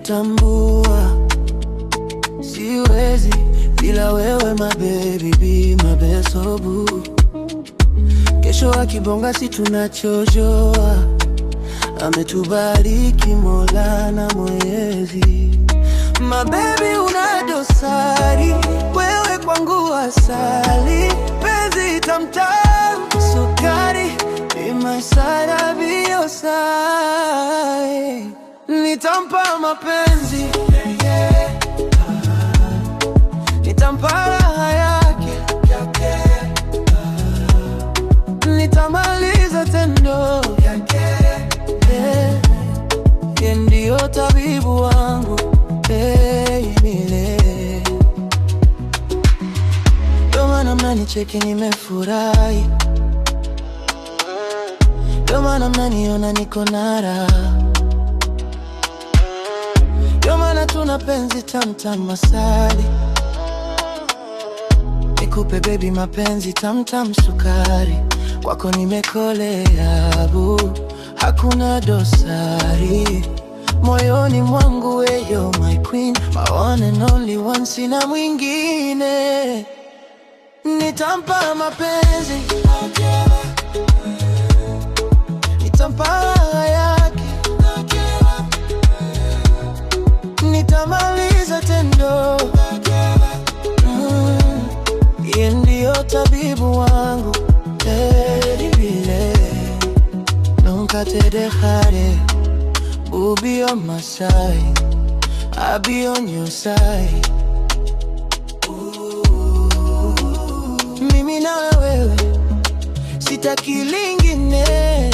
tambua, siwezi bila wewe my baby, be my best boo. Kesho akibonga si tunachojoa, ametubariki Mola na Mwenyezi. My baby una dosari, wewe kwangu asali, penzi tamtam sukari, be my side, I'll be your side. Nitampa mapenzi, nitampa raha yake, nitamaliza tendo yeye ndio tabibu wangu milele. Ndio maana mnanicheki nimefurahi, ndio maana mnaniona niko na raha, ndio maana tuna penzi tamtam asali. Nikupe baby mapenzi tamtam sukari, kwako nimekolea boo, hakuna dosari. Moyoni mwangu we you're my queen, my one and only one, sina mwingine. Nitampa mapenzi, nitampa raha yake, nitamaliza tendo yeye ndio tabibu wangu vile. Nunca te dejaré, we'll be on my side, I'll be on your side. Mimi na wewe sitaki lingine.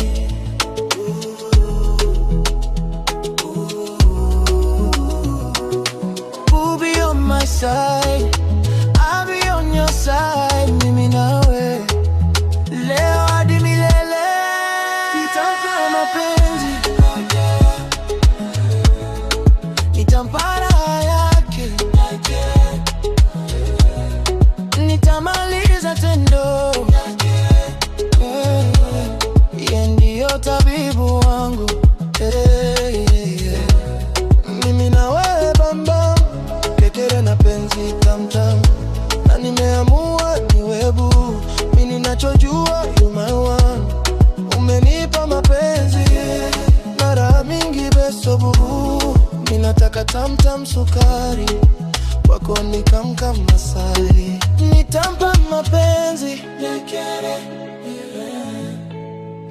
We'll be on my side, I'll be on your side. Mimi na wewe leo hadi milele. Nitampa mapenzi, nitampa raha yake, nitamaliza tendo yeye ndio tabibu wangu Mimi na wewe bamba, kekere na penzi tamtam, na nimeamua niwe boo. Mimi ninachojua you my one, umenipa mapenzi na raha mingi beso boo. Mimi nataka tamtam sukari, kwako nikamka masali. Nitampa mapenzi,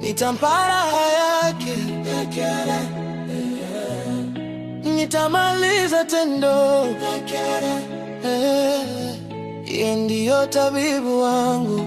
nitampa raha yake, nitamaliza tendo yeye ndio tabibu wangu